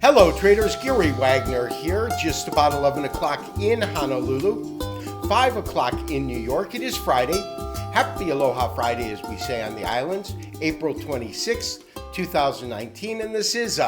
Hello traders, Gary Wagner here, just about 11 o'clock in Honolulu, 5 o'clock in New York. It is Friday. Happy Aloha Friday, as we say on the islands, April 26th, 2019, and this is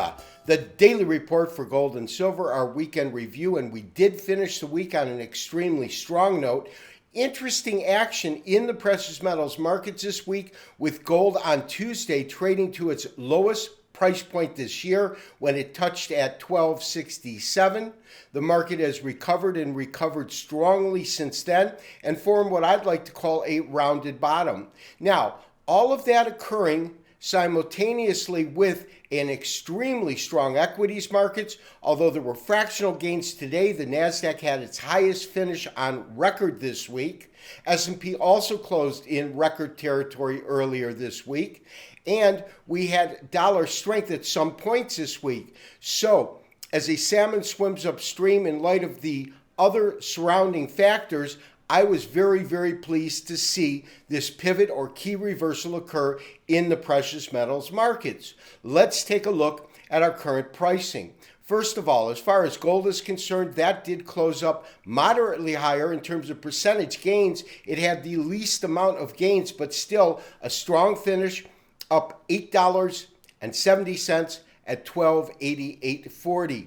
the daily report for gold and silver, our weekend review, and we did finish the week on an extremely strong note. Interesting action in the precious metals markets this week, with gold on Tuesday trading to its lowest price point this year when it touched at $12.67. The market has recovered and recovered strongly since then and formed what I'd like to call a rounded bottom. Now, all of that occurring simultaneously with an extremely strong equities markets. Although there were fractional gains today, the NASDAQ had its highest finish on record this week. S&P also closed in record territory earlier this week. And we had dollar strength at some points this week. So, as a salmon swims upstream in light of the other surrounding factors, I was very, very pleased to see this pivot or key reversal occur in the precious metals markets. Let's take a look at our current pricing. First of all, as far as gold is concerned, that did close up moderately higher in terms of percentage gains. It had the least amount of gains, but still a strong finish, up $8.70 at $12.8840.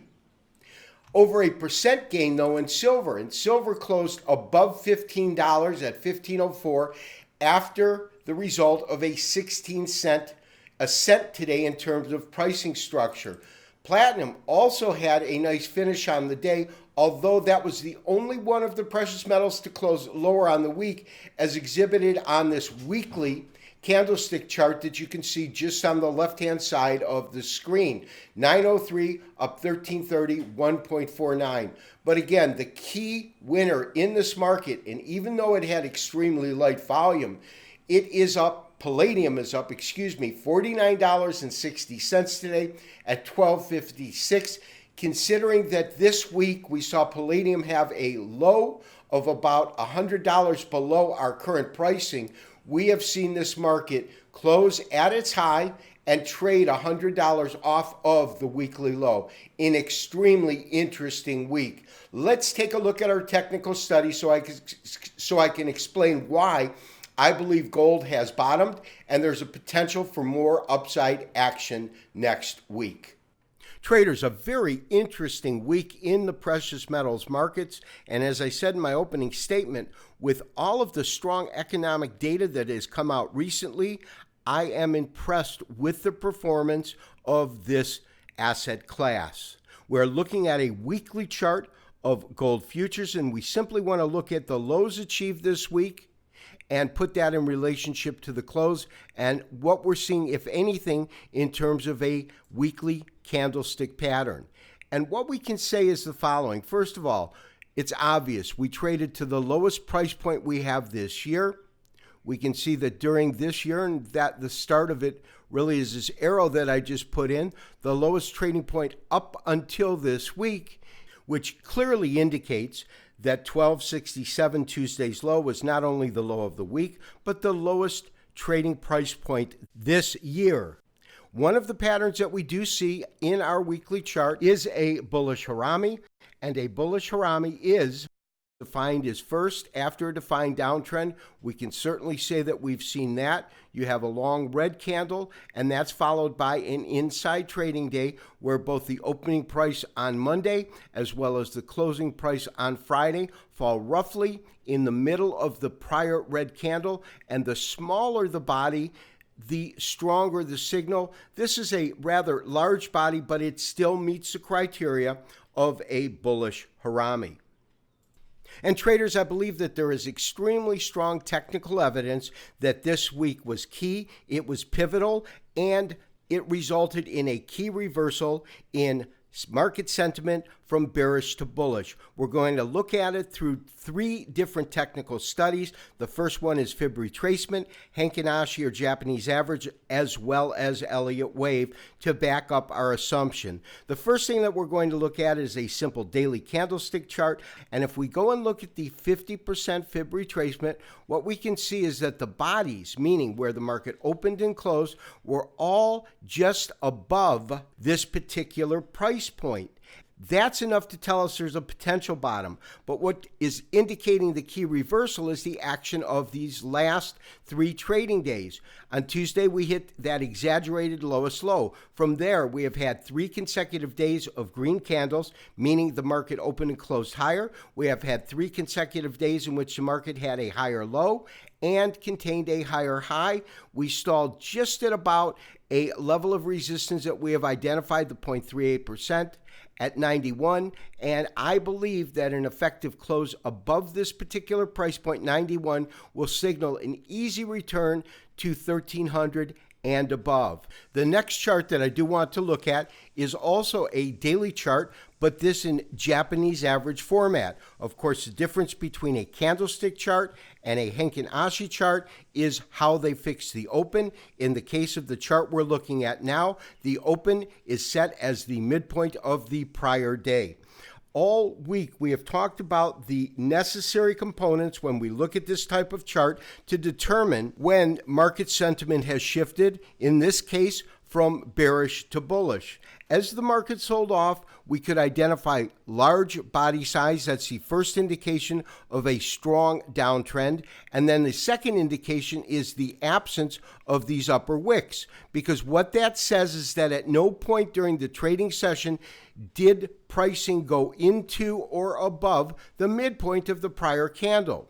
Over a percent gain, though, in silver. And silver closed above $15 at $15.04 after the result of a 16-cent ascent today in terms of pricing structure. Platinum also had a nice finish on the day, although that was the only one of the precious metals to close lower on the week, as exhibited on this weekly candlestick chart that you can see just on the left-hand side of the screen. 903 up 1330, 1.49. But again, the key winner in this market, and even though it had extremely light volume, palladium is up, $49.60 today at $12.56. Considering that this week we saw palladium have a low of about $100 below our current pricing, we have seen this market close at its high and trade $100 off of the weekly low. An extremely interesting week. Let's take a look at our technical study so I can explain why I believe gold has bottomed and there's a potential for more upside action next week. Traders, a very interesting week in the precious metals markets. And as I said in my opening statement, with all of the strong economic data that has come out recently, I am impressed with the performance of this asset class. We're looking at a weekly chart of gold futures, and we simply want to look at the lows achieved this week and put that in relationship to the close and what we're seeing, if anything, in terms of a weekly candlestick pattern. And what we can say is the following. First of all, it's obvious. We traded to the lowest price point we have this year. We can see that during this year, and that the start of it really is this arrow that I just put in, the lowest trading point up until this week, which clearly indicates that $12.67 Tuesday's low was not only the low of the week, but the lowest trading price point this year. One of the patterns that we do see in our weekly chart is a bullish harami, and a bullish harami is defined as first after a defined downtrend. We can certainly say that we've seen that. You have a long red candle, and that's followed by an inside trading day where both the opening price on Monday as well as the closing price on Friday fall roughly in the middle of the prior red candle, and the smaller the body, the stronger the signal. This is a rather large body, but it still meets the criteria of a bullish harami. And traders, I believe that there is extremely strong technical evidence that this week was key, it was pivotal, and it resulted in a key reversal in market sentiment from bearish to bullish. We're going to look at it through three different technical studies. The first one is fib retracement, Heikin-Ashi or Japanese average, as well as Elliott wave to back up our assumption. The first thing that we're going to look at is a simple daily candlestick chart. And if we go and look at the 50% fib retracement, what we can see is that the bodies, meaning where the market opened and closed, were all just above this particular price price point. That's enough to tell us there's a potential bottom. But what is indicating the key reversal is the action of these last 3 trading days. On Tuesday, we hit that exaggerated lowest low. From there, we have had 3 consecutive days of green candles, meaning the market opened and closed higher. We have had 3 consecutive days in which the market had a higher low and contained a higher high. We stalled just at about a level of resistance that we have identified, the 0.38%. At 91, and I believe that an effective close above this particular price point, 91, will signal an easy return to 1300 and above. The next chart that I do want to look at is also a daily chart, but this in Japanese average format. Of course, the difference between a candlestick chart and a Henkin Ashi chart is how they fix the open. In the case of the chart we're looking at now, the open is set as the midpoint of the prior day. All week, we have talked about the necessary components when we look at this type of chart to determine when market sentiment has shifted, in this case, from bearish to bullish. As the market sold off, we could identify large body size. That's the first indication of a strong downtrend. And then the second indication is the absence of these upper wicks, because what that says is that at no point during the trading session did pricing go into or above the midpoint of the prior candle.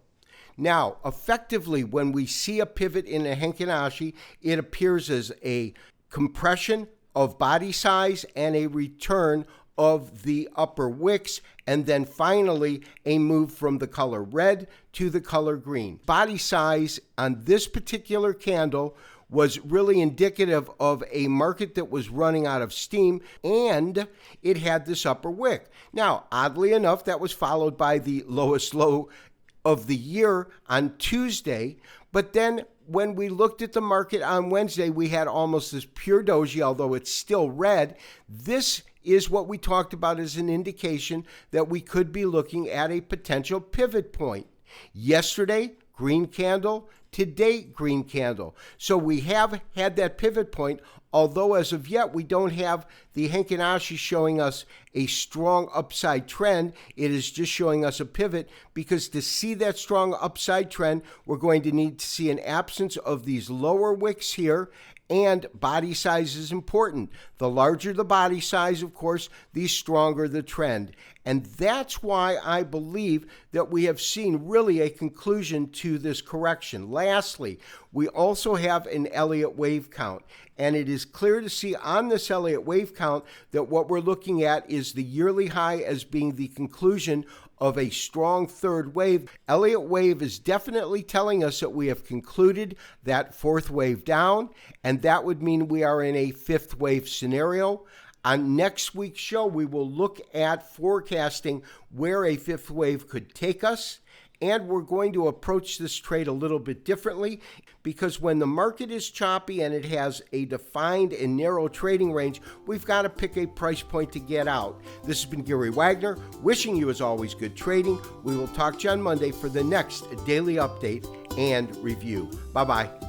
Now, effectively, when we see a pivot in a Henkin Ashi, it appears as a compression of body size and a return of the upper wicks, and then finally a move from the color red to the color green. Body size on this particular candle was really indicative of a market that was running out of steam, and it had this upper wick. Now, oddly enough, that was followed by the lowest low of the year on Tuesday, but then when we looked at the market on Wednesday, we had almost this pure doji, although it's still red. This is what we talked about as an indication that we could be looking at a potential pivot point. Yesterday, green candle. Today, green candle. So we have had that pivot point, although as of yet we don't have the Henkin Ashi showing us a strong upside trend. It is just showing us a pivot, because to see that strong upside trend, we're going to need to see an absence of these lower wicks here, and body size is important. The larger the body size, of course, the stronger the trend. And that's why I believe that we have seen really a conclusion to this correction. Lastly, we also have an Elliott wave count. And it is clear to see on this Elliott wave count that what we're looking at is the yearly high as being the conclusion of a strong third wave. Elliott wave is definitely telling us that we have concluded that fourth wave down, and that would mean we are in a fifth wave scenario. On next week's show, we will look at forecasting where a fifth wave could take us. And we're going to approach this trade a little bit differently, because when the market is choppy and it has a defined and narrow trading range, we've got to pick a price point to get out. This has been Gary Wagner, wishing you as always good trading. We will talk to you on Monday for the next daily update and review. Bye-bye.